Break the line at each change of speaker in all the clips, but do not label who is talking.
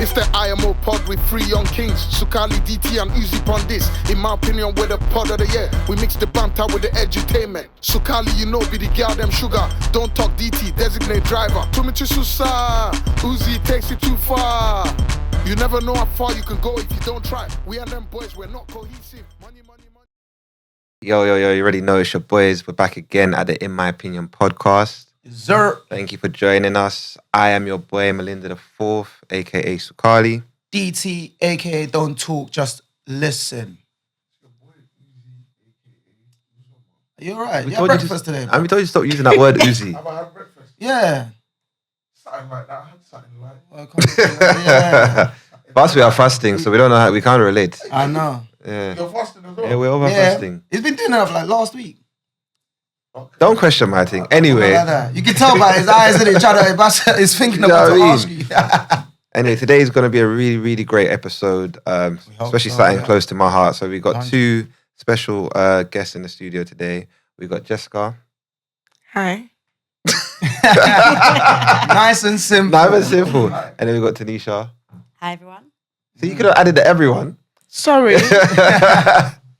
It's the IMO pod with 3 young kings, Sukali, DT and Uzi on this. In my opinion, we're the pod of the year. We mix the banter with the edutainment. Sukali, you know, be the girl them sugar. Don't talk DT, designate driver. Tumichi Susa, Uzi takes it too far. You never know how far you can go if you don't try. We and them boys, we're not cohesive. Money, money, money.
Yo, you already know it's your boys. We're back again at the In My Opinion podcast.
Sir.
Thank you for joining us. I am your boy, Melinda the Fourth, aka Sukali.
DT, aka Don't Talk, Just Listen. Are you alright? You had breakfast today, bro.
We told you to stop using that word Uzi.
Have I had breakfast?
Yeah.
Something like that. I had something like
Well, yeah.
But we are fasting, so we don't know how, we can't relate.
I know.
Yeah.
You're fasting as well?
Yeah, we're over fasting.
He's been doing that for like last week.
Okay.
Don't question my thing. Anyway.
Like that. You can tell by his eyes that he's thinking
You know
about to
what I
ask you.
Anyway, today is going to be a really, really great episode, especially
so,
something
yeah.
close to my heart. So we've got
100.
2 special guests in the studio today. We've got Jessica.
Hi.
Nice and simple.
Nice and simple. And then we've got Tanisha.
Hi, everyone.
So you could have added the everyone.
Sorry.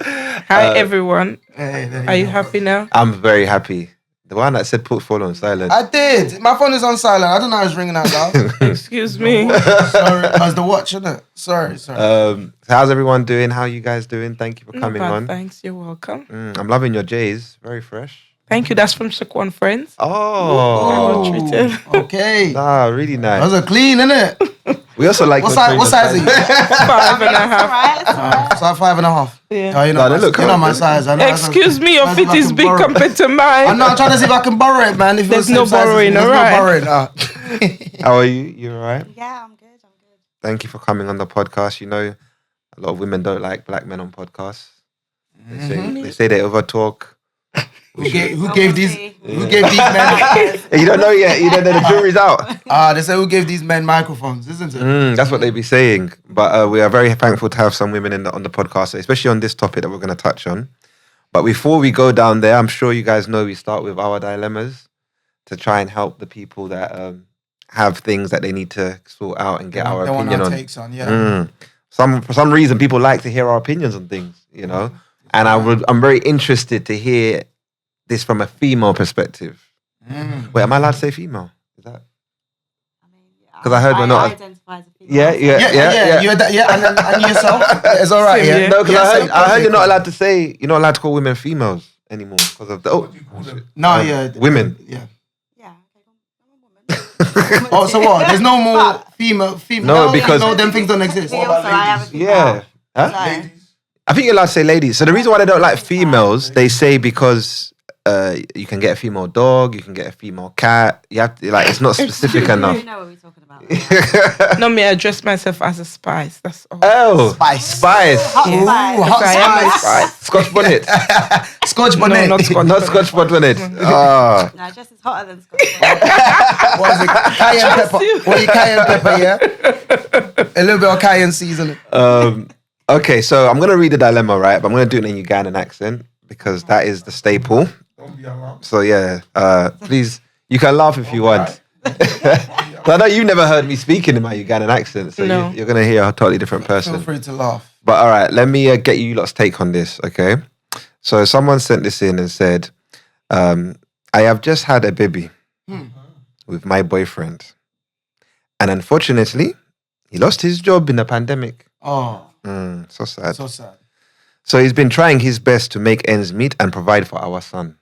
Hi, everyone.
Hey, there
Are you
go.
happy now?
I'm very happy. The one that said put phone on silent.
I did. My phone is on silent. I don't know how it's ringing out loud.
Excuse me.
Sorry. That's the watch, isn't it? Sorry.
So how's everyone doing? How are you guys doing? Thank you for
Not
coming
bad,
on.
thanks. You're welcome.
I'm loving your J's. Very fresh.
Thank you. That's from Shaquan Friends.
Oh.
Well treated.
Okay.
Ah, really nice.
Those are clean, innit?
We also like
What
your
size are
trainers.
you?
5.5.
Size 5.5.
Yeah.
Oh, you know,
No, they look
you know my
cool.
size. I know,
Excuse me, your
I
feet
can
is big
borrow.
compared to
I
mine.
know, I'm trying to see if I can borrow it, man. If
There's
it was the
no
same size as
borrowing,
me. There's
alright.
no borrowing.
How are you? You all right?
Yeah, I'm good.
Thank you for coming on the podcast. You know, a lot of women don't like black men on podcasts. They say they over talk.
Who gave these men?
You don't know yet. You don't know the jury's out.
They say who gave these men microphones, isn't it?
That's what they be saying. But we are very thankful to have some women on the podcast, especially on this topic that we're going to touch on. But before we go down there, I'm sure you guys know we start with our dilemmas to try and help the people that have things that they need to sort out and get our
They want
opinion
our
on.
takes on, yeah.
For some reason, people like to hear our opinions on things, you know. And I'm very interested to hear this from a female perspective. Wait, am I allowed to say female? Is that? Because I heard we're not.
Identify as a female.
Yeah.
And yourself, it's all right.
Same,
Yeah.
yeah.
No, because
Yeah,
I heard you're not allowed to say, you're not allowed to call women females anymore because of the women.
Yeah.
Yeah. Okay, I'm a woman.
Oh, so what? There's no more female.
No, because-
no, them things don't exist.
Also, I have a female.
Yeah. Huh?
So,
I think you're allowed to say ladies. So the reason why they don't like females, they say because you can get a female dog, you can get a female cat. You have to, like, it's not specific enough.
you know what we're talking about.
No, me, I address myself as a spice. That's all.
Oh,
Spice.
Hot
Ooh,
spice.
hot
I am a
spice.
Scotch bonnet.
Scotch
No,
bonnet.
not Scotch.
Not Scotch bonnet. Oh.
No, Jess is hotter than Scotch.
What is it? Cayenne pepper. What you cayenne pepper, yeah? A little bit of cayenne seasoning.
Okay, so I'm going to read the dilemma, right? But I'm going to do it in a Ugandan accent because that is the staple.
Don't be alarmed.
So yeah, please, you can laugh if you want. I know you've never heard me speaking in my Ugandan accent, so
No.
you're going to hear a totally different
Feel
person.
free to laugh.
But all right, let me get you lot's take on this, okay? So someone sent this in and said, I have just had a baby with my boyfriend. And unfortunately, he lost his job in the pandemic.
Oh,
So sad.
so sad.
So he's been trying his best to make ends meet and provide for our son.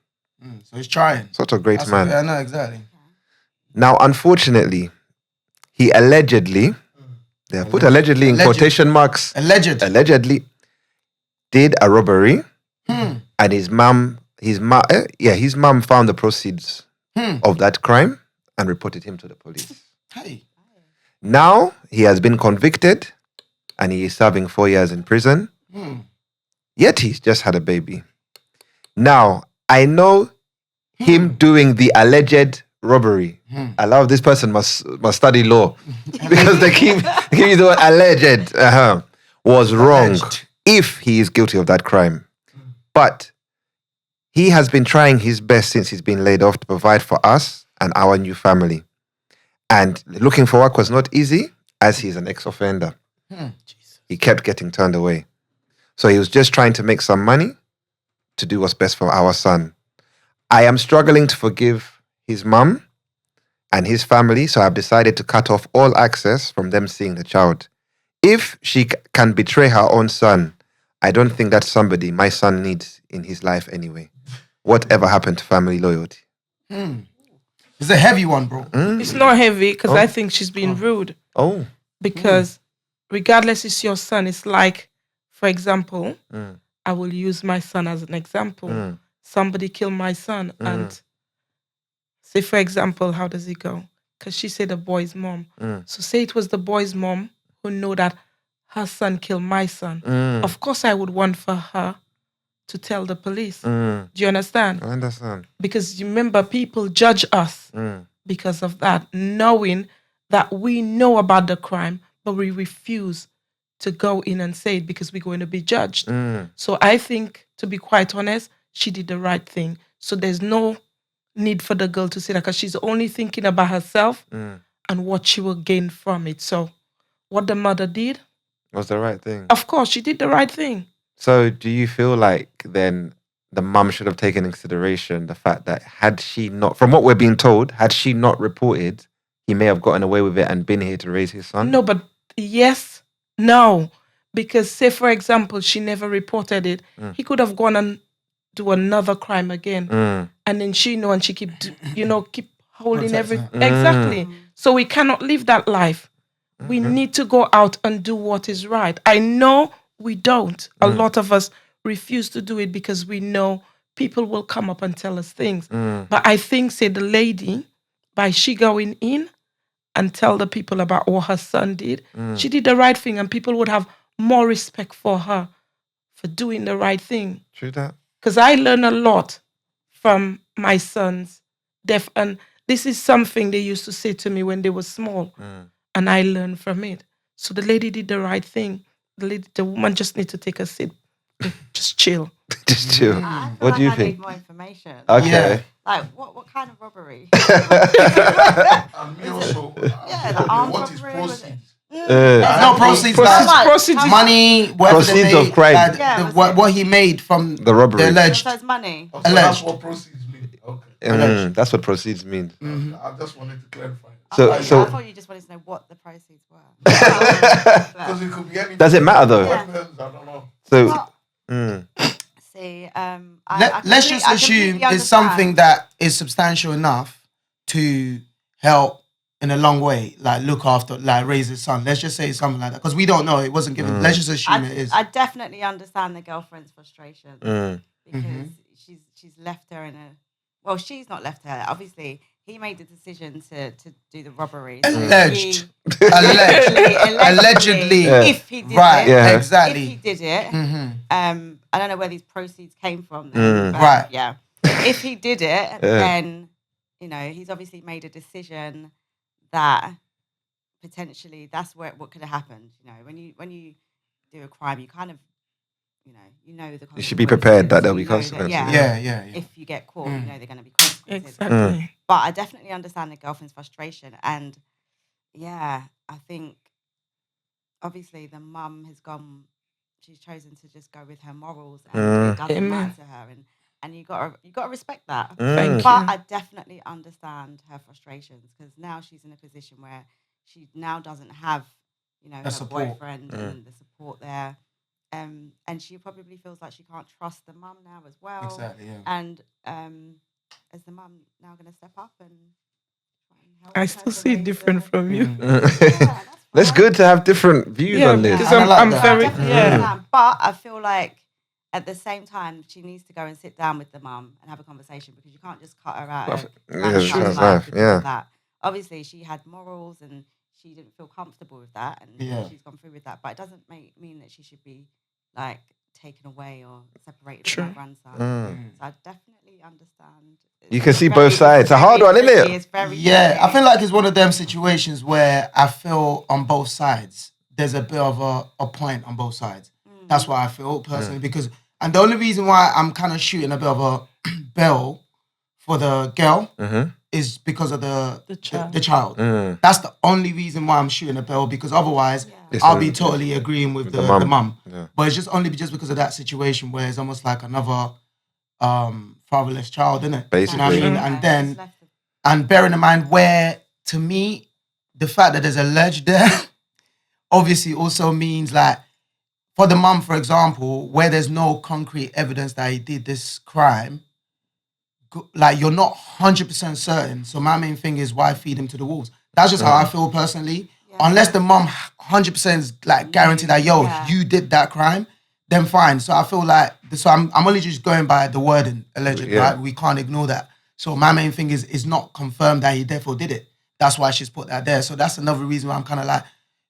So he's trying.
Such a great
That's
man.
I know, exactly.
Now, unfortunately, he allegedly, they have put allegedly in
Alleged.
quotation marks,
Alleged.
allegedly did a robbery, and his mum found the proceeds of that crime and reported him to the police.
Hey.
Now he has been convicted and he is serving 4 years in prison. Yet he's just had a baby. Now, I know him doing the alleged robbery. I love this person must study law because they keep using the word alleged. Was wrong
Alleged.
if he is guilty of that crime. But he has been trying his best since he's been laid off to provide for us and our new family. And looking for work was not easy. as he's an ex-offender. He kept getting turned away. So he was just trying to make some money to do what's best for our son. I am struggling to forgive his mum and his family, so I've decided to cut off all access from them seeing the child. If she can betray her own son, I don't think that's somebody my son needs in his life anyway. Whatever happened to family loyalty?
It's a heavy one, bro.
It's not heavy because I think she's being rude.
Oh.
Because regardless, it's your son. It's like, for example, I will use my son as an example. Somebody killed my son and say, for example, how does it go? Because she said the boy's mom. So say it was the boy's mom who know that her son killed my son. Of course, I would want for her to tell the police. Do you understand?
I understand.
Because you remember, people judge us because of that, knowing that we know about the crime, but we refuse to go in and say it because we're going to be judged. So I think, to be quite honest, she did the right thing. So there's no need for the girl to say that because she's only thinking about herself and what she will gain from it. So what the mother did,
Was the right thing.
of course, she did the right thing.
So do you feel like then the mum should have taken in consideration the fact that had she not, from what we're being told, had she not reported, he may have gotten away with it and been here to raise his son?
No, but yes, no. Because say, for example, she never reported it. He could have gone and do another crime again. And then she know and she keep holding everything. Exactly. So we cannot live that life. We need to go out and do what is right. I know we don't. A lot of us refuse to do it because we know people will come up and tell us things. But I think, say, the lady, by she going in and tell the people about what her son did, she did the right thing and people would have more respect for her for doing the right thing.
True that.
Because I learn a lot from my son's death. And this is something they used to say to me when they were small. And I learned from it. So the lady did the right thing. The woman just need to take a sit. Just chill.
Just chill.
I feel
What
like
do you
I
think?
need more information.
Okay.
Yeah.
Like, what kind of robbery?
And me also.
Yeah, the armed
What is
robbery, was it?
proceeds?
No proceeds,
Proceeds,
like
proceeds.
money, whatever they
Proceeds of
made,
crime.
like
Yeah,
what he made from
The robbery.
the alleged.
So it's money.
So that's
Alleged.
what proceeds mean. Okay.
That's what proceeds mean.
I just wanted to clarify.
So-
I
so-
thought you just wanted to know what the proceeds were.
Because it could be anything.
Does it matter though?
Yeah.
I don't know.
So
Well, see, I
Let's
complete-
just
I
assume
completely
it's something
understand.
that is substantial enough to help in a long way, like look after, like raise his son. Let's just say it's something like that because we don't know. It wasn't given. Let's just assume it is.
I definitely understand the girlfriend's frustration because she's left her in a. Well, she's not left her. Obviously, he made the decision to do the robbery. So
Alleged.
he-
Allegedly.
if he did
Right.
it,
Yeah.
Exactly.
if he did it, I don't know where these proceeds came from.
Right.
Yeah. If he did it, then he's obviously made a decision that potentially that's what could have happened. When you do a crime, you kind of the
you should be prepared that there'll be
consequences.
consequences.
Yeah.
If you get caught, they're going to be consequences.
Exactly.
But I definitely understand the girlfriend's frustration. And yeah, I think obviously the mum has gone, she's chosen to just go with her morals and it doesn't
Amen.
matter to her. And you gotta respect that.
Thank
But
you.
I definitely understand her frustrations because now she's in a position where she now doesn't have, her
support.
boyfriend and the support there. And she probably feels like she can't trust the mum now as well.
Exactly. Yeah.
And is the mum now going to step up and try and help
I
her
still
to
see it
raise
different
the-
from you.
Yeah, that's
That's
fine.
good to have different views
Yeah,
on this.
because
I like
I'm
that.
I
very
definitely understand. But I feel like at the same time, she needs to go and sit down with the mum and have a conversation because you can't just cut her out.
Well,
of
yeah,
son's
son's
life
life,
because
yeah.
of that. Obviously, she had morals and she didn't feel comfortable with that, and
Yeah.
she's gone through with that. But it doesn't mean that she should be like taken away or separated
True.
from her grandson. So I definitely understand.
You can
It's
see
very-
both sides. It's a hard one, isn't
tricky.
it?
It's very
Yeah,
tricky.
I feel like it's one of them situations where I feel on both sides there's a bit of a point on both sides. That's what I feel personally because, and the only reason why I'm kind of shooting a bit of a bell for the girl is because of the
child.
That's the only reason why I'm shooting a bill, because otherwise
Yes,
I'll be totally agreeing with the mum.
Yeah.
But it's just only just because of that situation where it's almost like another fatherless child, isn't it?
Basically.
You know what I mean? And then, and bearing in mind where, to me, the fact that there's a ledge there obviously also means like, for the mum, for example, where there's no concrete evidence that he did this crime, like you're not 100% certain. So my main thing is, why feed him to the wolves? That's just how I feel personally. Yeah. Unless the mum 100% is like guaranteed that, yo, you did that crime, then fine. So I feel like, so I'm only just going by the wording, alleged, right? We can't ignore that. So my main thing is not confirmed that he therefore did it. That's why she's put that there. So that's another reason why I'm kind of like,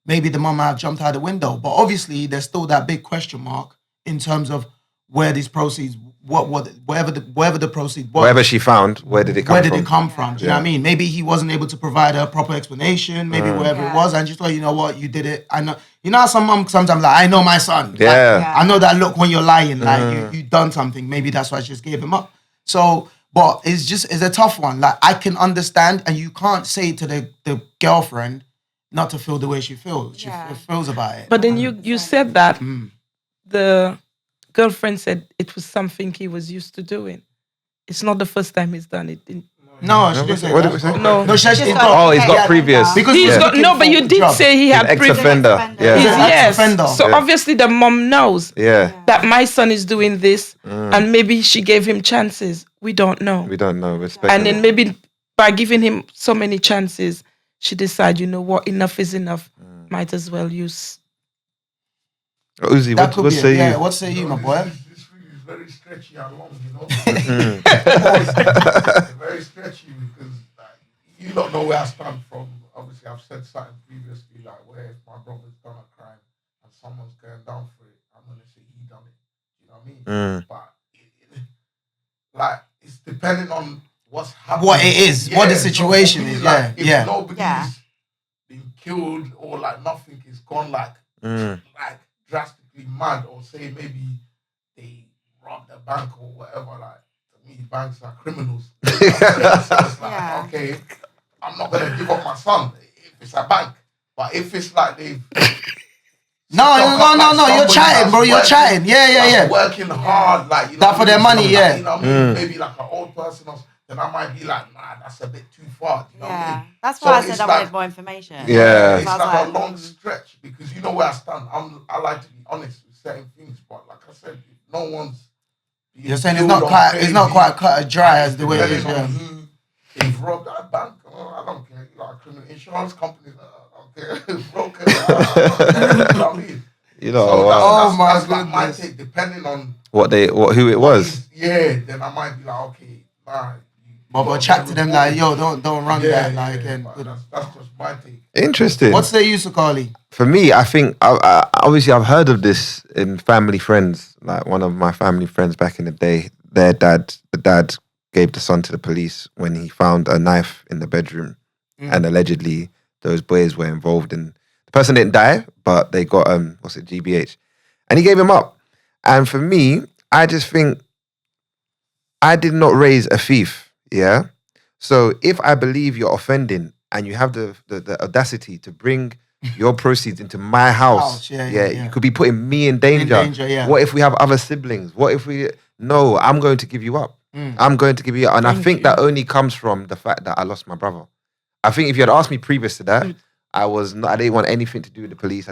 maybe the mum might have jumped out the window. But obviously there's still that big question mark in terms of where these proceeds, wherever the proceeds was.
Wherever she found, where did it come from?
Where did it come from? Do you know what I mean? Maybe he wasn't able to provide a proper explanation, maybe wherever it was, and just thought, you know what, you did it. I know, you know how some mum sometimes like, I know my son.
Yeah.
Like, I know that look when you're lying, like you done something. Maybe that's why I just gave him up. So, but it's a tough one. Like, I can understand, and you can't say to the girlfriend not to feel the way she feels. She feels about it.
But then you said that the girlfriend said it was something he was used to doing. It's not the first time he's done it.
No, she didn't say
What
that.
did we say?
No, she said he's
got previous.
Because
He's got, no, but you did say he had previous.
Ex-offender. Yeah.
Yes.
Ex-offender.
So obviously the mom knows
Yeah.
that my son is doing this, and maybe she gave him chances. We don't know.
We don't know. Respect.
And then maybe by giving him so many chances, she decided, you know what, enough is enough. Might as well use.
Uzi, what say you?
Yeah, what say you, my boy?
This thing is very stretchy and long, you know. It's very stretchy because you don't know where I stand from. Obviously, I've said something previously, like where if my brother's done a crime and someone's going down for it, I'm gonna say he done it. You know what I mean? But like it's depending on what's happening.
What it is, what the situation is.
Like, if
yeah.
nobody's been killed or like nothing is gone like drastically mad, or say maybe they robbed a bank or whatever, like to me banks are criminals. So it's like, okay, I'm not gonna give up my son if it's a bank. But if it's like they've
No, you're chatting, bro. You're chatting. Yeah.
Working hard, like, you know,
that for their money,
like, you know what I mean? Maybe like an old person or then I might be like, nah, that's a bit too far. You know what I mean?
That's why I said I wanted more information.
Yeah.
It's like a long stretch because you know where I stand. I like to be honest with certain things, but like I said, if no one's.
You're saying it's not quite cut as dry as the way it is. Yeah.
Who they've robbed that bank. I don't care. Like criminal insurance companies. I don't care. Broken. You know what I mean?
You know,
so that's like my take, depending on
who it was.
Then I might be like, okay, nah.
But chat to them like, yo, don't run that. Like, and
that's just my take.
Interesting.
What's the use of Carly?
For me, I think obviously I've heard of this in family friends. Like one of my family friends back in the day, the dad gave the son to the police when he found a knife in the bedroom, and allegedly those boys were involved in. The person didn't die, but they got GBH, and he gave him up. And for me, I just think I did not raise a thief. Yeah. So if I believe you're offending and you have the audacity to bring your proceeds into my house, you could be putting me in danger. What if we have other siblings? What if no, I'm going to give you up. I'm going to give you up. And I think that only comes from the fact that I lost my brother. I think if you had asked me previous to that, I didn't want anything to do with the police.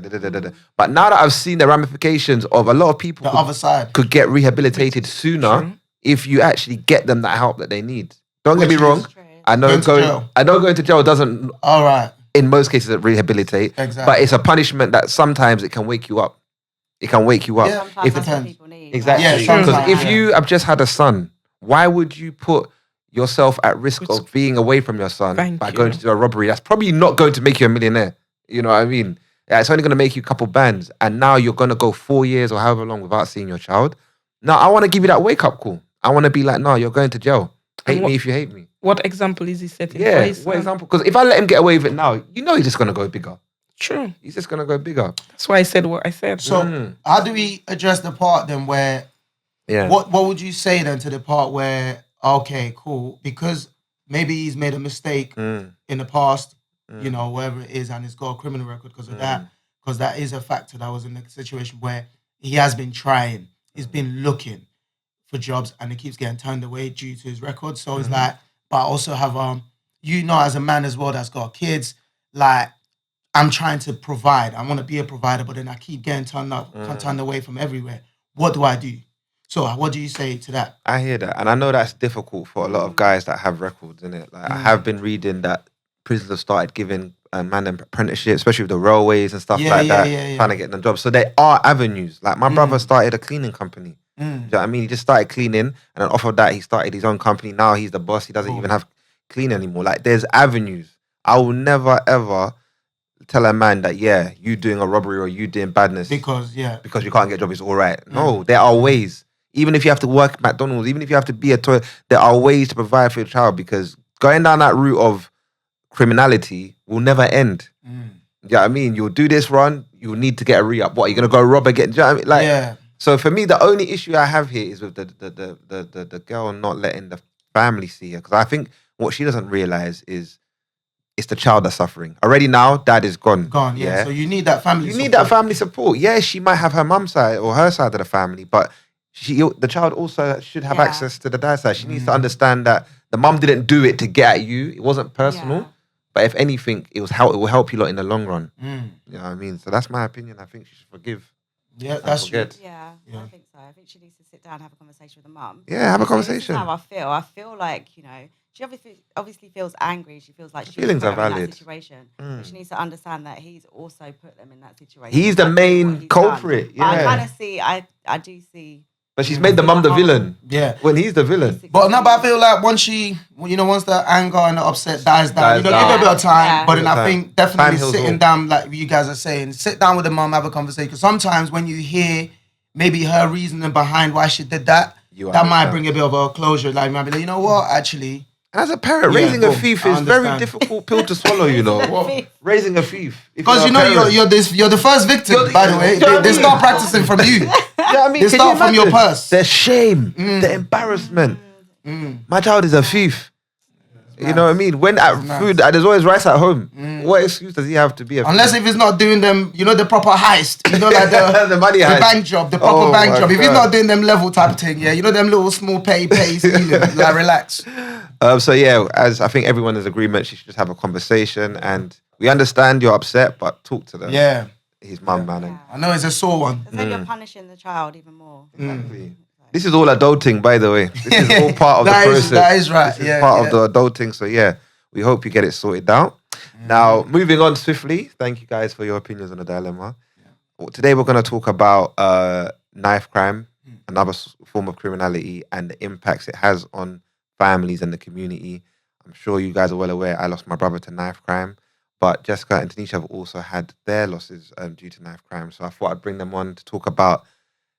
But now that I've seen the ramifications of a lot of people
other side
could get rehabilitated sooner if you actually get them that help that they need. Don't get me wrong. I know going to jail doesn't.
All right.
In most cases, rehabilitate.
Exactly.
But it's a punishment that sometimes it can wake you up. It can wake you up.
Yeah,
Sometimes that's what people need.
Exactly. Because if you have just had a son, why would you put yourself at risk of being away from your son by going to do a robbery? That's probably not going to make you a millionaire. You know what I mean? It's only going to make you a couple bands. And now you're going to go 4 years or however long without seeing your child. Now, I want to give you that wake-up call. I want to be like, no, you're going to jail. Hate me if you hate me.
What example is he setting?
What example? Because if I let him get away with it now, you know he's just going to go bigger.
True.
He's just going to go bigger.
That's why I said what I said.
So how do we address the part then where, what would you say then to the part where, okay, cool, because maybe he's made a mistake in the past, you know, wherever it is, and he's got a criminal record because of that. Because that is a factor that was in a situation where he has been trying, he's been looking for jobs, and he keeps getting turned away due to his record. So it's like, but I also have you know, as a man as well that's got kids, like I'm trying to provide. I want to be a provider, but then I keep getting turned away from everywhere. What do I do? So what do you say to that?
I hear that, and I know that's difficult for a lot of guys that have records in it. Like I have been reading that prisons have started giving man apprenticeship, especially with the railways and stuff trying to get them jobs. So there are avenues. Like my brother started a cleaning company. Do you know what I mean? He just started cleaning, and then off of that, he started his own company. Now he's the boss. He doesn't even have clean anymore. Like there's avenues. I will never ever tell a man that you doing a robbery or you doing badness
because you
can't get a job is all right. No, there are ways. Even if you have to work at McDonald's, even if you have to be a toilet, there are ways to provide for your child, because going down that route of criminality will never end. You know what I mean? You'll do this run, you'll need to get a re-up. What, you're gonna go rob again? Do you know what I mean? Like, so for me, the only issue I have here is with the girl not letting the family see her, because I think what she doesn't realize is it's the child that's suffering. Already now, dad is gone.
Yeah. So you need that family support.
Need that family support. Yeah, she might have her mum's side or her side of the family, but the child also should have access to the dad's side. She needs to understand that the mum didn't do it to get at you. It wasn't personal. Yeah. But if anything, it will help you lot in the long run. You know what I mean? So that's my opinion. I think she should forgive.
Yeah, that's true.
Yeah, I think so. I think she needs to sit down and have a conversation with the mum.
Yeah, have a conversation.
This is how I feel. I feel like, you know, she obviously feels angry. She feels like she's
feelings are valid.
In that situation. But she needs to understand that he's also put them in that situation.
He's the main culprit. Yeah.
I kind of see. I do see.
But she's made the mum the villain.
Yeah.
When he's the villain.
But I feel like once the anger and the upset dies down, give her a bit of time. Yeah. But then I think definitely sitting down, like you guys are saying, sit down with the mum, have a conversation. Because sometimes when you hear maybe her reasoning behind why she did that, that might bring a bit of a closure. Like, you might be like, you know what, actually.
And as a parent, raising a thief is very difficult pill to swallow, you know. Raising a thief.
Because you're the first victim, by the way. They start practicing from you.
Yeah, I mean,
they start from your purse.
The shame, the embarrassment. My child is a thief. You know what I mean? When at food, there's always rice at home. What excuse does he have to be a thief?
Unless if he's not doing them, the proper heist. Like
the money heist.
The bank job, the proper bank job. If he's not doing them level type of thing, them little small petty stealing, like relax.
So as I think everyone is agreement, she should just have a conversation, and we understand you're upset, but talk to them.
Yeah.
His mum, man. Yeah.
I know it's a sore one.
Because then you're punishing the child even more.
Exactly. This is all adulting, by the way. This is all part of the process.
That is right.
This is part of the adulting. So we hope you get it sorted out. Now, moving on swiftly. Thank you guys for your opinions on the dilemma. Today we're going to talk about knife crime, another form of criminality, and the impacts it has on families and the community. I'm sure you guys are well aware I lost my brother to knife crime, but Jessica and Tanisha have also had their losses due to knife crime. So I thought I'd bring them on to talk about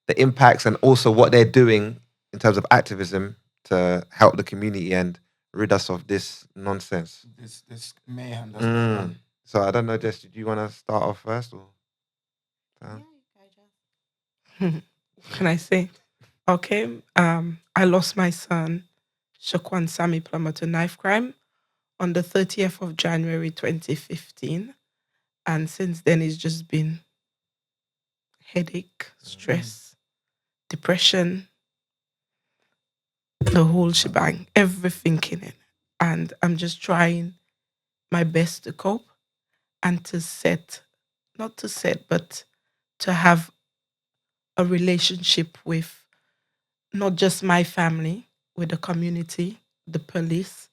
the impacts and also what they're doing in terms of activism to help the community and rid us of this nonsense.
This mayhem.
So I don't know, Jess, do you want to start off first? Or?
Can I say? Okay. I lost my son, Shakwan Sami Plummer, to knife crime on the 30th of January 2015. And since then, it's just been headache, stress, depression, the whole shebang, everything in it. And I'm just trying my best to cope and but to have a relationship with not just my family, with the community, the police,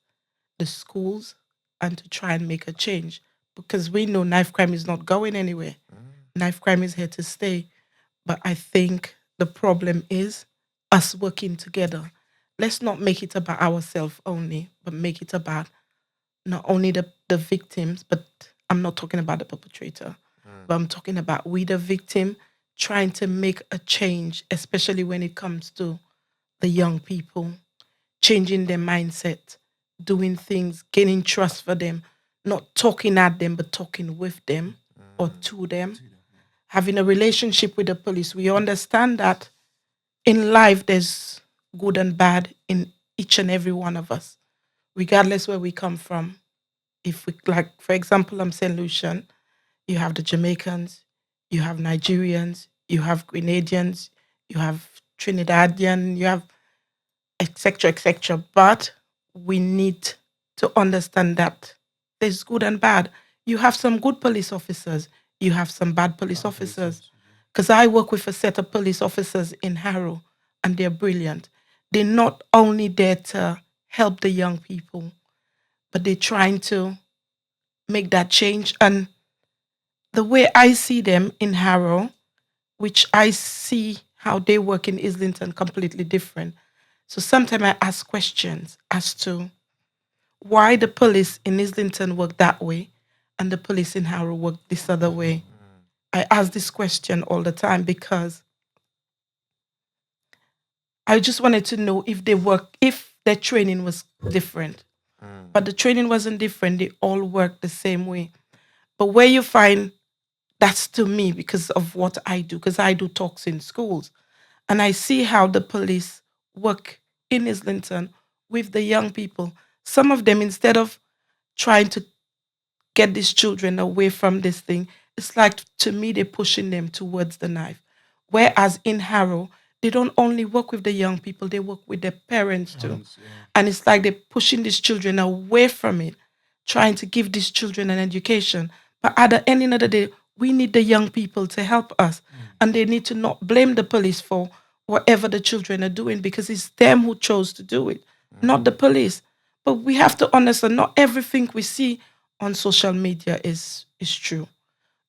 the schools, and to try and make a change. Because we know knife crime is not going anywhere. Knife crime is here to stay. But I think the problem is us working together. Let's not make it about ourselves only, but make it about not only the victims, but I'm not talking about the perpetrator, but I'm talking about we, the victim, trying to make a change, especially when it comes to the young people, changing their mindset, doing things, gaining trust for them, not talking at them, but talking with them or to them, having a relationship with the police. We understand that in life there's good and bad in each and every one of us. regardless where we come from. If we, like, for example, I'm St. Lucian, you have the Jamaicans, you have Nigerians, you have Grenadians, you have Trinidadian, you have etc., etc. But we need to understand that there's good and bad. You have some good police officers, you have some bad police officers. Because I work with a set of police officers in Harrow, and they're brilliant. They're not only there to help the young people, but they're trying to make that change. And the way I see them in Harrow, which I see how they work in Islington, completely different. So sometimes I ask questions as to why the police in Islington work that way and the police in Harrow work this other way. I ask this question all the time because I just wanted to know if if their training was different. But the training wasn't different. They all work the same way. But where you find that's to me because of what I do, because I do talks in schools. And I see how the police work in Islington with the young people. Some of them, instead of trying to get these children away from this thing, it's like, to me, they're pushing them towards the knife. Whereas in Harrow, they don't only work with the young people, they work with their parents too. And it's like they're pushing these children away from it, trying to give these children an education. But at the end of the day, we need the young people to help us. And they need to not blame the police for whatever the children are doing, because it's them who chose to do it, not the police. But we have to understand not everything we see on social media is true.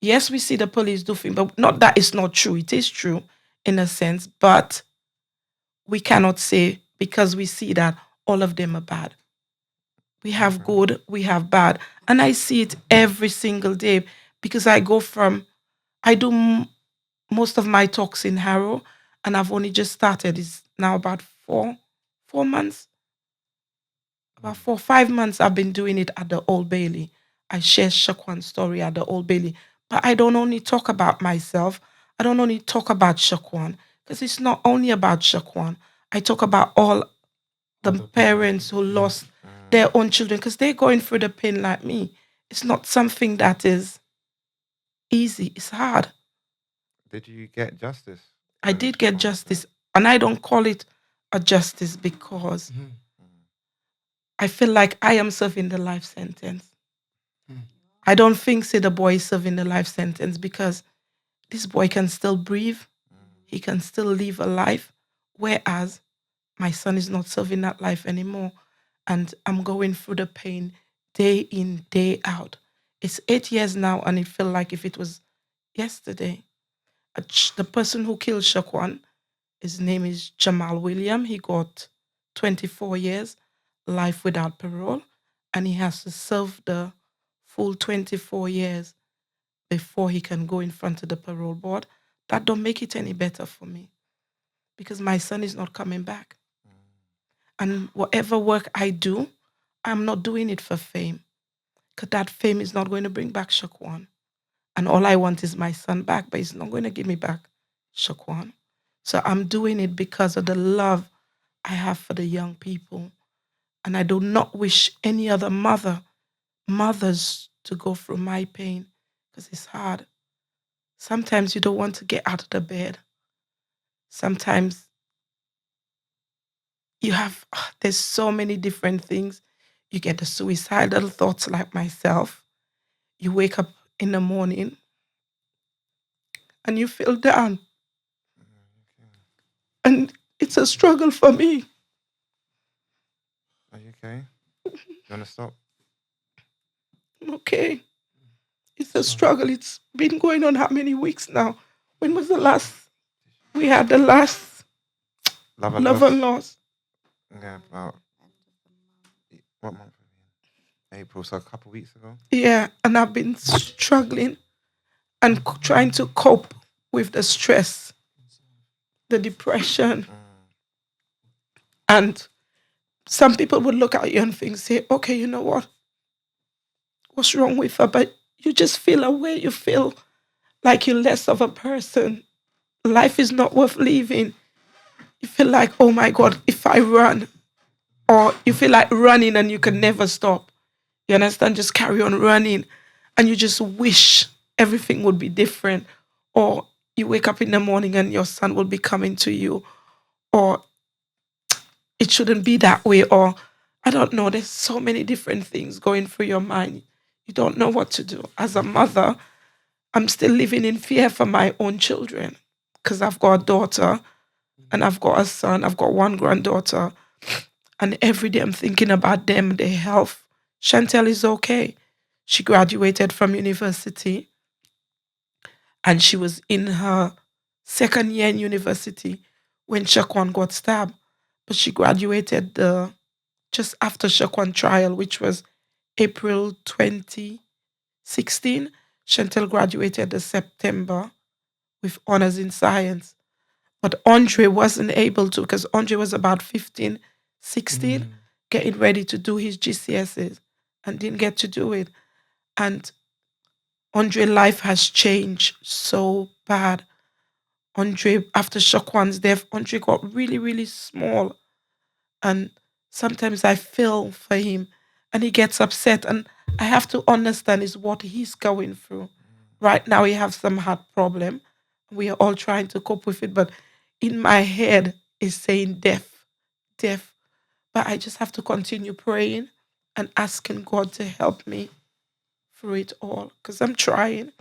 Yes, we see the police do things, but not that it's not true. It is true in a sense, but we cannot say because we see that all of them are bad. We have good, we have bad. And I see it every single day because I do most of my talks in Harrow, and I've only just started. It's now about 4 months. About 4 5 months I've been doing it at the Old Bailey. I share Shakwan's story at the Old Bailey. But I don't only talk about myself. I don't only talk about Shakwan, because it's not only about Shakwan. I talk about all the parents who lost their own children, because they're going through the pain like me. It's not something that is easy. It's hard.
Did you get justice?
I did get justice, and I don't call it a justice because I feel like I am serving the life sentence. I don't think say the boy is serving the life sentence because this boy can still breathe. He can still live a life, whereas my son is not serving that life anymore. And I'm going through the pain day in, day out. It's 8 years now, and it felt like if it was yesterday. The person who killed Shakwan, his name is Jamal William. He got 24 years, life without parole, and he has to serve the full 24 years before he can go in front of the parole board. That don't make it any better for me because my son is not coming back. And whatever work I do, I'm not doing it for fame, because that fame is not going to bring back Shakwan. And all I want is my son back, but it's not going to give me back Shakwan. So I'm doing it because of the love I have for the young people. And I do not wish any other mothers to go through my pain, because it's hard. Sometimes you don't want to get out of the bed. Sometimes there's so many different things. You get the suicidal thoughts like myself. You wake up in the morning and you feel down. And it's a struggle for me.
Are you okay? You want to stop?
I'm okay. It's a struggle. It's been going on how many weeks now? When was the last? We had the last
Love
and loss.
Yeah, about what month? April, so a couple of weeks ago.
Yeah, and I've been struggling and trying to cope with the stress, the depression. And some people would look at you and say, okay, you know what? What's wrong with her? But you just feel away. You feel like you're less of a person. Life is not worth living. You feel like, oh my God, if I run, or you feel like running and you can never stop. You understand? Just carry on running, and you just wish everything would be different. Or you wake up in the morning and your son will be coming to you, or it shouldn't be that way, or I don't know. There's so many different things going through your mind. You don't know what to do. As a mother, I'm still living in fear for my own children because I've got a daughter and I've got a son. I've got one granddaughter. And every day I'm thinking about them, their health. Chantel is okay. She graduated from university and she was in her second year in university when Shaquan got stabbed. But she graduated just after Shaquan trial, which was April 2016. Chantel graduated in September with honors in science. But Andre wasn't able to because Andre was about 15, 16, getting ready to do his GCSEs and didn't get to do it. And Andre's life has changed so bad. Andre, after Shaquan's death, Andre got really, really small. And sometimes I feel for him and he gets upset. And I have to understand is what he's going through. Right now, he has some heart problem. We are all trying to cope with it. But in my head, is saying death, death. But I just have to continue praying and asking God to help me through it all because I'm trying.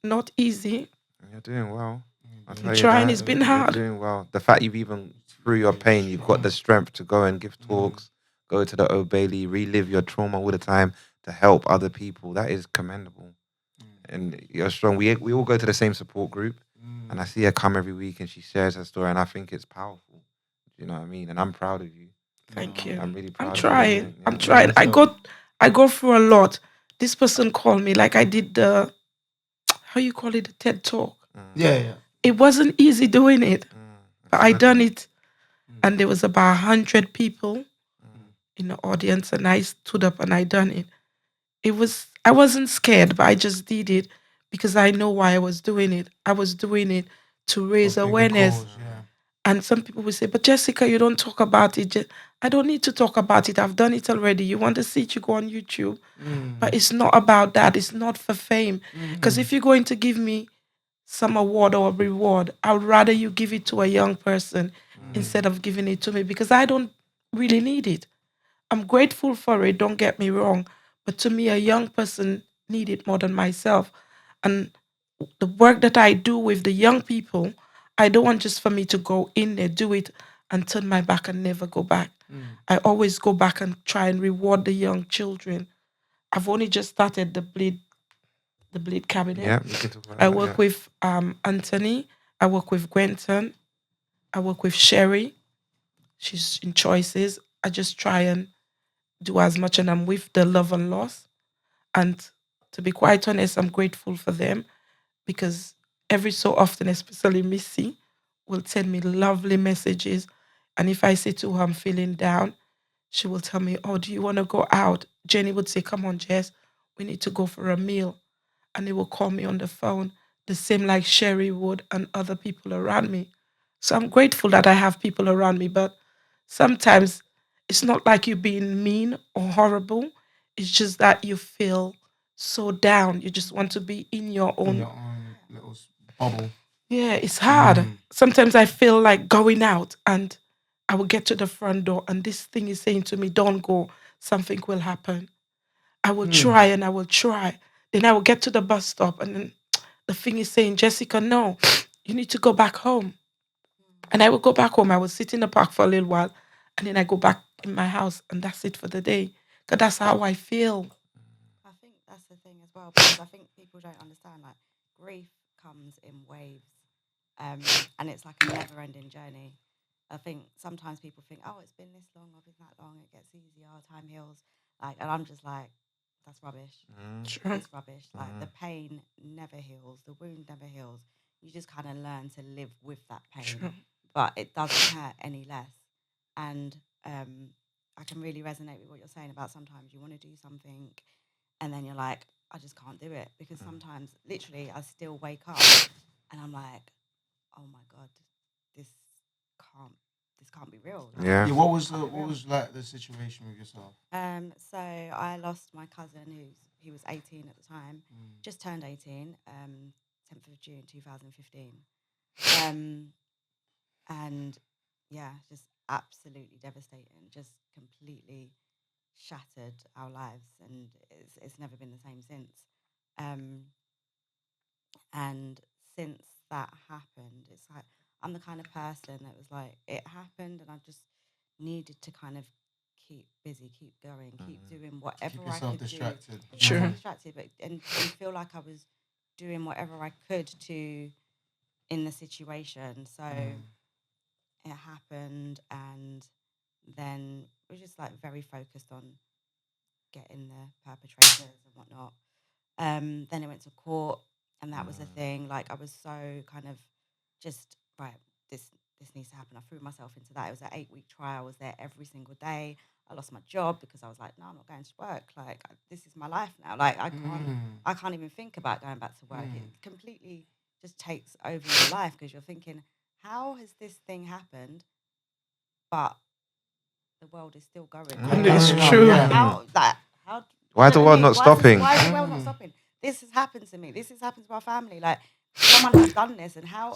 Not easy.
You're doing well. I'll tell
I'm
you
trying.
that.
It's been
You're
hard.
doing well. The fact you've even, through your pain, you've got the strength to go and give talks, go to the O'Bailey, relive your trauma all the time to help other people. That is commendable. And you're strong. We all go to the same support group. And I see her come every week and she shares her story and I think it's powerful. You know what I mean? And I'm proud of you.
Thank you.
I'm really proud
I'm
of
trying.
you.
I'm trying. I go through a lot. This person called me like I did the how you call it, the TED talk.
Yeah.
It wasn't easy doing it. But I done it.
Mm.
And there was about 100 people in the audience and I stood up and I done it. I wasn't scared, but I just did it because I know why I was doing it. I was doing it to raise awareness. And some people will say, but Jessica, you don't talk about it. I don't need to talk about it. I've done it already. You want to see it, you go on YouTube. But it's not about that. It's not for fame. Because if you're going to give me some award or reward, I would rather you give it to a young person instead of giving it to me because I don't really need it. I'm grateful for it, don't get me wrong. But to me, a young person need it more than myself. And the work that I do with the young people, I don't want just for me to go in there, do it, and turn my back and never go back. I always go back and try and reward the young children. I've only just started the bleed cabinet.
Yeah, we can talk about
I
that,
work with Anthony. I work with Gwenton. I work with Sherry. She's in choices. I just try and do as much, and I'm with the love and loss. And to be quite honest, I'm grateful for them because every so often, especially Missy, will send me lovely messages. And if I say to her I'm feeling down, she will tell me, oh, do you want to go out? Jenny would say, come on, Jess, we need to go for a meal. And they will call me on the phone, the same like Sherry would and other people around me. So I'm grateful that I have people around me, but sometimes it's not like you're being mean or horrible. It's just that you feel so down. You just want to be in your
In
own.
your own little bubble.
Yeah, it's hard. Sometimes I feel like going out and I will get to the front door and this thing is saying to me, don't go, something will happen. I will try and I will try. Then I will get to the bus stop and then the thing is saying, Jessica, no, you need to go back home. And I will go back home. I will sit in the park for a little while and then I go back in my house and that's it for the day. Because that's how I feel.
I think that's the thing as well, because I think people don't understand, like, grief comes in waves, and it's like a never-ending journey. I think sometimes people think, oh, it's been this long or been that long, it gets easier, time heals. Like, and I'm just like, that's rubbish.
Sure.
It's rubbish. Like, the pain never heals, the wound never heals. You just kind of learn to live with that pain,
Sure.
but it doesn't hurt any less. And I can really resonate with what you're saying about sometimes you want to do something and then you're like, I just can't do it. Because sometimes, literally, I still wake up and I'm like, oh my God, this this can't be real.
Yeah.
Yeah, what was like the situation with yourself?
So I lost my cousin, he was 18 at the time, just turned 18, 10th of June 2015, and yeah, just absolutely devastating, just completely shattered our lives, and it's never been the same since. And since that happened, it's like I'm the kind of person that was like, it happened, and I just needed to kind of keep busy, keep going, keep doing whatever
Keep
I
yourself
could
distracted.
do.
Sure.
Myself distracted, but and feel like I was doing whatever I could to in the situation. So it happened, and then we were just like very focused on getting the perpetrators and whatnot. Then it went to court, and that was the thing. Like I was so kind of just right. This needs to happen. I threw myself into that. It was an 8-week trial. I was there every single day. I lost my job because I was like, no, I'm not going to work. Like this is my life now. Like I can't even think about going back to work. It completely just takes over your life because you're thinking, how has this thing happened? But the world is still going.
It's true.
How that? How?
Why is the world not stopping?
Why is the world not stopping? This has happened to me. This has happened to our family. Like someone has done this, and how?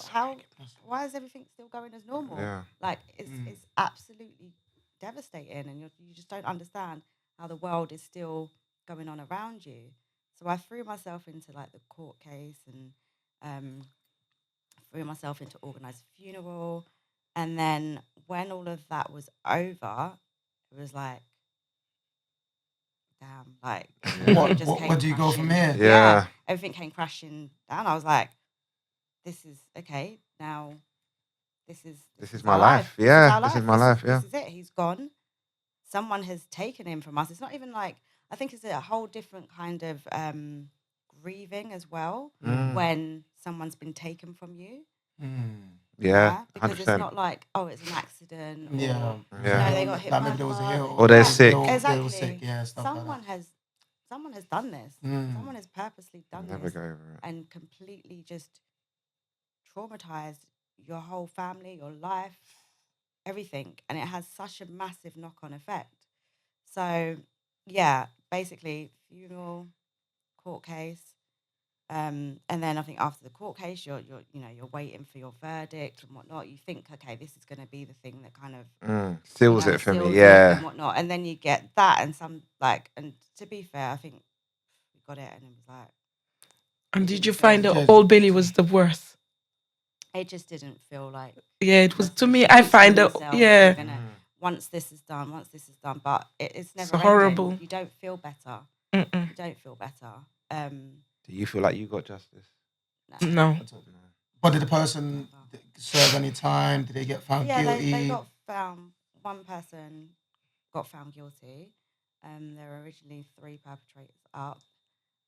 Why is everything still going as normal?
Yeah.
Like it's absolutely devastating, and you just don't understand how the world is still going on around you. So I threw myself into like the court case, and threw myself into organised funeral, and then when all of that was over, it was like, damn, like everything just came
What do you go from
crashing.
here?
Yeah.
Everything came crashing down. I was like, this is okay now. This is
my
our
life.
This is
Yeah,
our
this is my life, yeah.
This is it. He's gone. Someone has taken him from us. It's not even like, I think it's a whole different kind of grieving as well when someone's been taken from you.
Yeah,
Because
100%.
it's not like, oh, it's an accident. Or,
Yeah.
Yeah.
they got hit
Like
by
maybe there was a
car.
hill.
Or they're
Yeah,
sick.
They
Exactly.
were sick. Yeah, stuff
Someone
like that.
someone has done this. Someone has purposely done
Never
this
go over it.
and completely just traumatized your whole family, your life, everything, and it has such a massive knock-on effect. So yeah, basically funeral, court case, and then I think after the court case, you're waiting for your verdict and whatnot. You think, okay, this is going to be the thing that kind of
Seals it for
seals
me.
it
Yeah.
and whatnot, and then you get that and some like, and to be fair, I think we got it, and it was like,
And
it
did
didn't
you
feel
find the
good.
Old Bailey was the worst?
It just didn't feel like.
Yeah, it was to me.
You're
I
thinking
find
to
it.
yourself,
Yeah,
you're gonna, once this is done, but it's never ending.
horrible.
You don't feel better.
Mm-mm.
You don't feel better.
Do you feel like you got justice?
No.
But did the person serve any time? Did they get found
Yeah,
guilty?
they got found. One person got found guilty. There were originally 3 perpetrators up,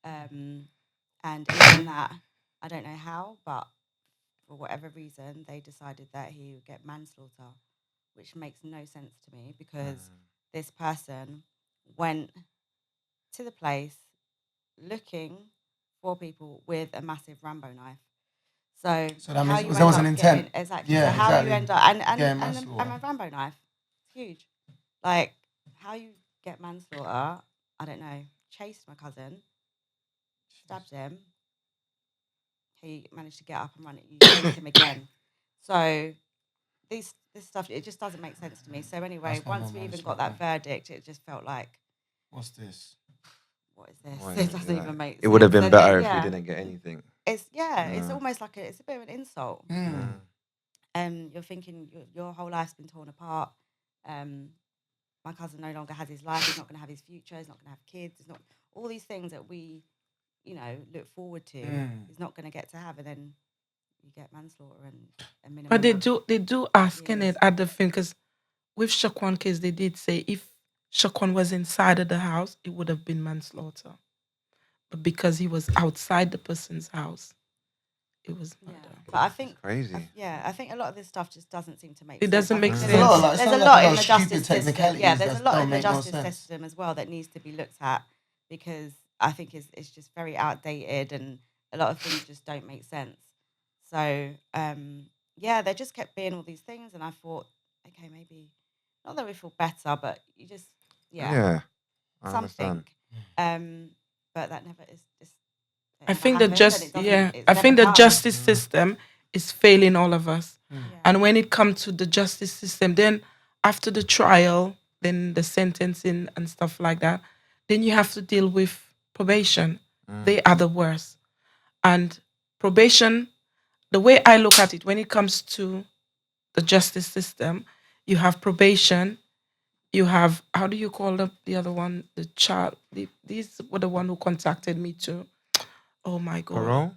and even that, I don't know how, but for whatever reason, they decided that he would get manslaughter, which makes no sense to me because this person went to the place looking for people with a massive Rambo knife. So
that
how
means
you
there was
end
an
up getting-
intent.
exactly.
Yeah,
so how
exactly.
you end up and
Getting
and
manslaughter.
a Rambo knife, it's huge. Like how you get manslaughter, I don't know. Chased my cousin, stabbed him. He managed to get up and run it. You chased him again. So this stuff, it just doesn't make sense to me. So anyway,
That's not
once we
normal,
even
it's
got
not
that verdict, it just felt like,
What's this?
what is this?
Why
It
is
doesn't
yeah.
even make sense.
It would have been
And
better if
yeah,
you didn't get anything.
It's almost like it's a bit of an insult. You're thinking your whole life's been torn apart. My cousin no longer has his life. He's not going to have his future. He's not going to have kids. He's not all these things that we, look forward to. He's not going to get to have, and then you get manslaughter and a minimum.
But they do ask in
years.
it at the film because with Shaquan case they did say if Shaquan was inside of the house it would have been manslaughter, but because he was outside the person's house, it was murder.
But I think
Crazy.
I think a lot of this stuff just doesn't seem to make
It
sense.
doesn't
I
make
think
sense.
There's a lot in the
stupid
justice system.
technicalities
Yeah, there's a
that
lot
don't
in the
make no
justice
sense.
system as well that needs to be looked at because I think it's just very outdated and a lot of things just don't make sense. So there just kept being all these things, and I thought okay, maybe not that we feel better, but you just
Yeah. I
something.
understand.
But that never is just. It
I
never
think
happens, and it doesn't. It's
I
never
think the
come.
justice system is failing all of us.
Yeah.
And when it comes to the justice system, then after the trial, then the sentencing and stuff like that, then you have to deal with probation. They are the worst. And probation, the way I look at it, when it comes to the justice system, you have probation, you have, how do you call the other one? The child. These were the one who contacted me too. Oh my God.
Parole?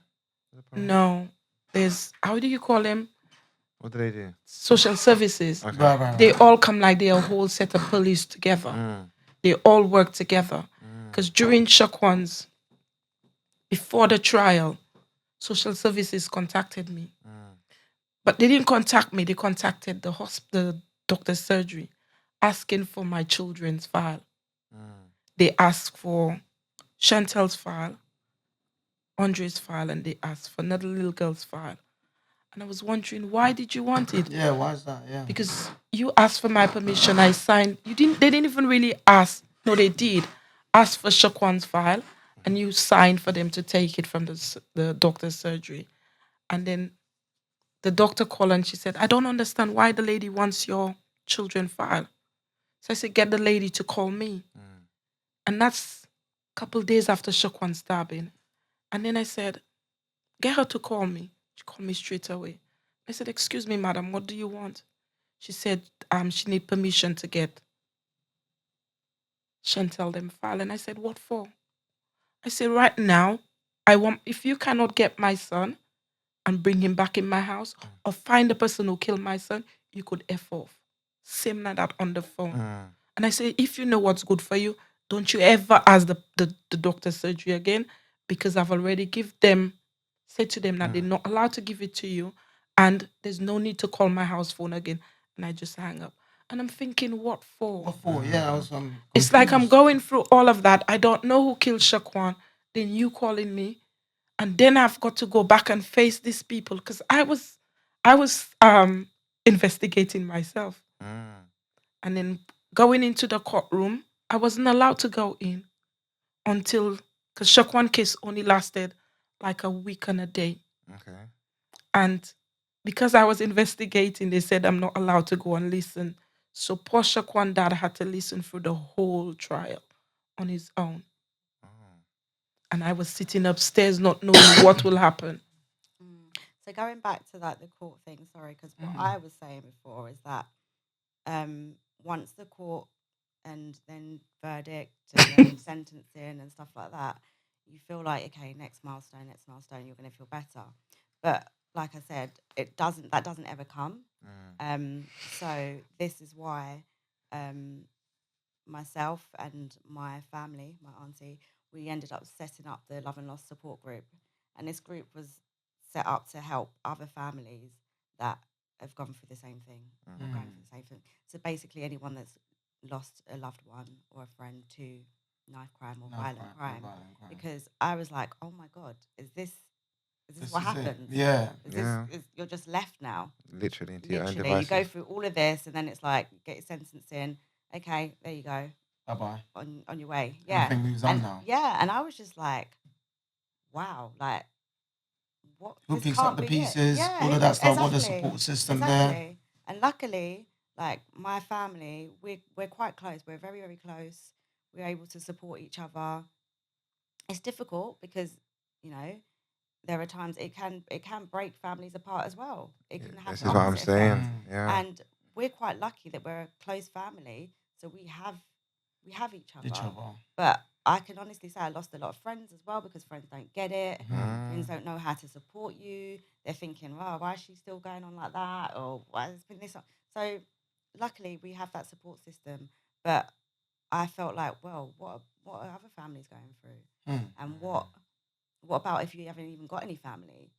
Is it parole?
No, there's, how do you call them?
What do they do?
Social services.
Okay.
Right.
They all come like they're a whole set of police together. They all work together. Because during Shakwan's, before the trial, social services contacted me. But they didn't contact me. They contacted the doctor's surgery, asking for my children's file. They asked for Chantel's file, Andre's file, and they asked for another little girl's file. And I was wondering, why did you want it?
Yeah, why is that? Yeah.
Because you asked for my permission, I signed. They didn't even really ask. No, they did ask for Shakwan's file, and you signed for them to take it from the doctor's surgery. And then the doctor called and she said, I don't understand why the lady wants your children's file. So I said, get the lady to call me. And that's a couple days after Shakwan's stabbing. And then I said, get her to call me. She called me straight away. I said, excuse me, madam, what do you want? She said she need permission to get Chantel them file. And I said, what for? I said, right now, if you cannot get my son and bring him back in my house or find the person who killed my son, you could F off. Same like that on the phone. And I said, if you know what's good for you, don't you ever ask the doctor's surgery again, because I've already said to them that they're not allowed to give it to you and there's no need to call my house phone again. And I just hang up. And I'm thinking, what for?
What for? Yeah, I was.
It's like I'm
confused.
going through all of that. I don't know who killed Shakwan. Then you calling me. And then I've got to go back and face these people because I was investigating myself. And then going into the courtroom, I wasn't allowed to go in until, because Shakwan case only lasted like a week and a day.
Okay.
And because I was investigating, they said I'm not allowed to go and listen. So poor Shakwan dad had to listen through the whole trial on his own. And I was sitting upstairs not knowing what will happen.
So going back to that, the court thing, sorry, because what I was saying before is that once the court and then verdict and then sentencing and stuff like that, you feel like, okay, next milestone, you're going to feel better. But like I said, that doesn't ever come. So this is why myself and my family, my auntie, we ended up setting up the Love and Loss support group. And this group was set up to help other families that have gone through the same thing, or going through the same thing. So basically anyone that's lost a loved one or a friend to knife crime or violent crime. Because I was like, oh my God, is this what happens?
Yeah.
You're just left now.
Literally into your own
Literally,
devices.
you go through all of this and then it's like, get your sentence in. Okay, there you go.
Bye-bye.
On your way. Yeah.
Everything moves on now.
Yeah, and I was just like, wow, like, what?
Who
this
picks
can't
up the
be it.
pieces,
Yeah,
all of that stuff, what the
exactly.
support system
Exactly.
there.
And luckily, like, my family, we're quite close. We're very, very close. We're able to support each other. It's difficult because, you know, there are times it can break families apart as well. It can have
This
the
is what I'm
opposite
saying.
effect.
Yeah.
And we're quite lucky that we're a close family, so we have each other. But I can honestly say I lost a lot of friends as well because friends don't get it. Friends don't know how to support you. They're thinking, well, why is she still going on like that? Or why has been this? So luckily we have that support system. But I felt like, well, what are other families going through? And what about if you haven't even got any family?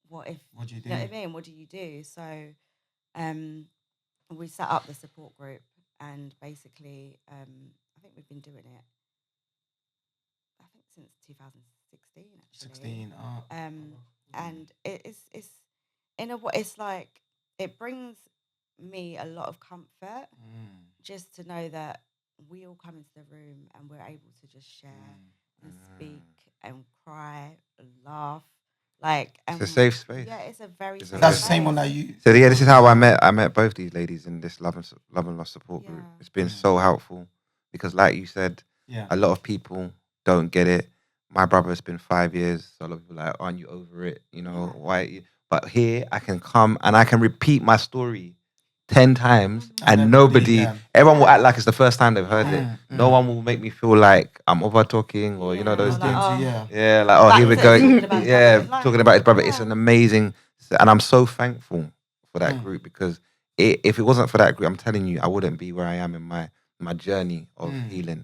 What do you do? You know what I mean? What do you do? So we set up the support group and basically I think we've been doing it since 2016 actually.
16.
And it's in a way, it's like it brings me a lot of comfort just to know that we all come into the room and we're able to just share and speak and cry and laugh. Like,
It's a safe space.
Yeah, it's a very safe
That's the
space.
same one that you.
So yeah, this is how I met both these ladies in this love and loss support group.
Yeah.
It's been so helpful because, like you said,
Yeah.
a lot of people don't get it. My brother has been 5 years, so a lot of people are like, aren't you over it? You know why? But here I can come and I can repeat my story 10 times, and everyone will act like it's the first time they've heard it. No one will make me feel like I'm over talking or those
like,
things.
Yeah.
Yeah, like, oh, here we go.
Talking about
Yeah,
his life.
talking about his brother.
Yeah.
It's an amazing, and I'm so thankful for that group because if it wasn't for that group, I'm telling you, I wouldn't be where I am in my journey of healing.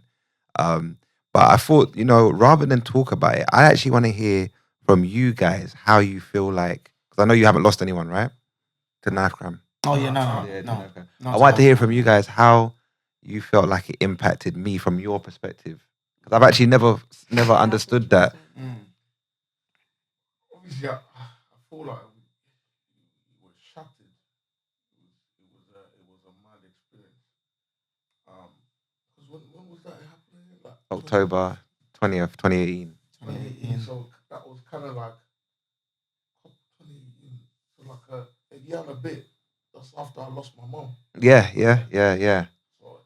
But I thought, rather than talk about it, I actually want to hear from you guys how you feel like, because I know you haven't lost anyone, right? To knife crime.
Oh yeah, no.
I want to hear from you guys how you felt like it impacted me from your perspective, because I've actually never understood that.
Obviously, I feel like we were shattered. It was a mad experience. Because when was that happening? Like
October 20th, 2018.
2018. So that was kind of like 2018. So like a year and a bit. That's after I lost my mom.
Yeah.
So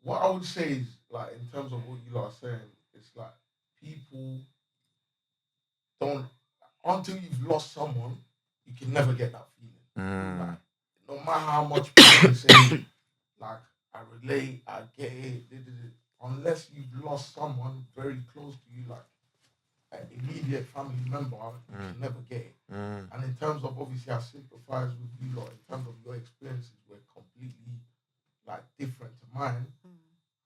what I would say is, like, in terms of what you lot are saying, it's like people don't, until you've lost someone, you can never get that feeling. Like, no matter how much people say, like, I relate, I get it, unless you've lost someone very close to you, like an immediate family member, you can never get it. And in terms of, obviously, I sympathize with you lot. In terms of your experiences were completely like different to mine,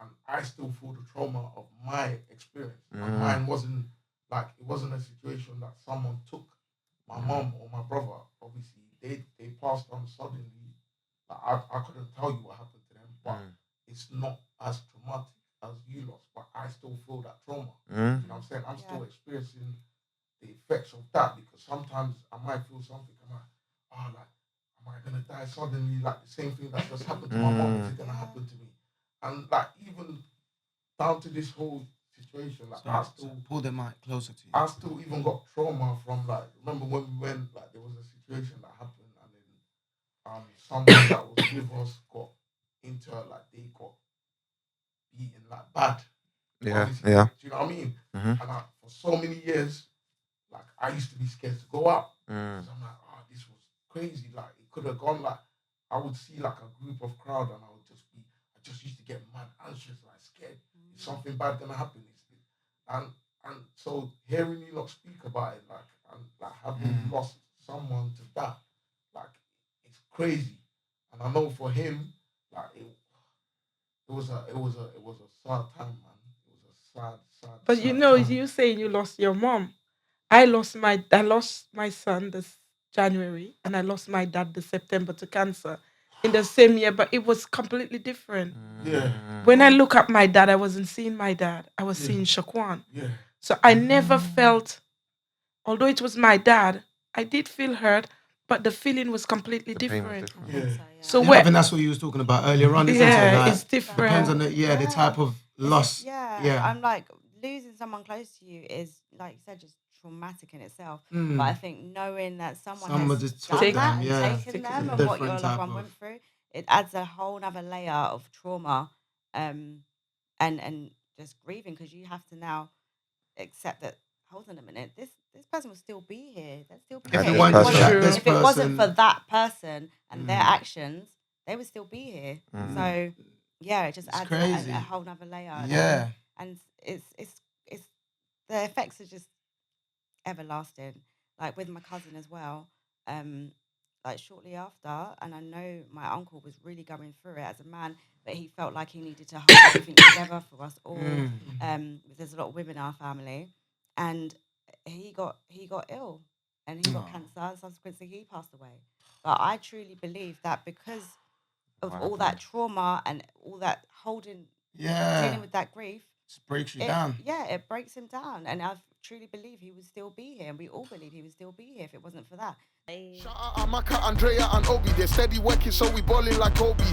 and I still feel the trauma of my experience. And mine wasn't like, it wasn't a situation that someone took my mom or my brother. Obviously, they passed on suddenly. Like, I couldn't tell you what happened to them, but it's not as traumatic as you lost. But I still feel that trauma. You know what I'm saying? I'm still experiencing the effects of that, because sometimes I might feel something. I'm like, oh, like, am I gonna die suddenly? Like the same thing that just happened to my mom, is it gonna happen to me? And like, even down to this whole situation, like, I still
pull the mic closer to you.
I still even got trauma from, like, remember when we went, like, there was a situation that happened, and then someone that was with us got into, like, they got beaten like bad.
Yeah.
Do you know what I mean? And for so many years, like, I used to be scared to go out. Because I'm like, oh, this was crazy. Like, it could have gone, like, I would see like a group of crowd, and I just used to get mad anxious, like scared. Is something bad gonna happen? And so hearing you lot speak about it, like, and like having lost someone to that, like, it's crazy. And I know for him, like, it was a sad time, man. It was a sad.
But
sad time.
you saying you lost your mom. I lost my son this January, and I lost my dad this September to cancer in the same year, but it was completely different.
Yeah.
When I look at my dad, I wasn't seeing my dad. I was seeing Shaquan.
Yeah.
So I never felt, although it was my dad, I did feel hurt, but the feeling was completely different.
Yeah.
So
I think that's what you was talking about earlier on, isn't it? Like,
it's different.
Depends on the type of loss.
I'm like, losing someone close to you is, like you said, just traumatic in itself. But I think knowing that someone has
just
done
took
that
them,
and taken them, and what your loved one went through, it adds a whole other layer of trauma, and just grieving, because you have to now accept that, hold on a minute, this person will still be here. They'll still be
If
here.
it wasn't-
If it wasn't for that person and their actions, they would still be here. So it just adds a whole nother layer.
Yeah.
And it's the effects are just everlasting. Like with my cousin as well. Like shortly after, and I know my uncle was really going through it as a man, but he felt like he needed to hold everything together for us all. There's a lot of women in our family, and he got ill, and he got cancer, and subsequently he passed away. But I truly believe that because of all that trauma and all that dealing with that grief,
Just breaks you down.
Yeah, it breaks him down. And I truly believe he would still be here. And we all believe he would still be here if it wasn't for that.
Shout out Amaka, Andrea, and Obi. They're steady working, so we balling like Kobe.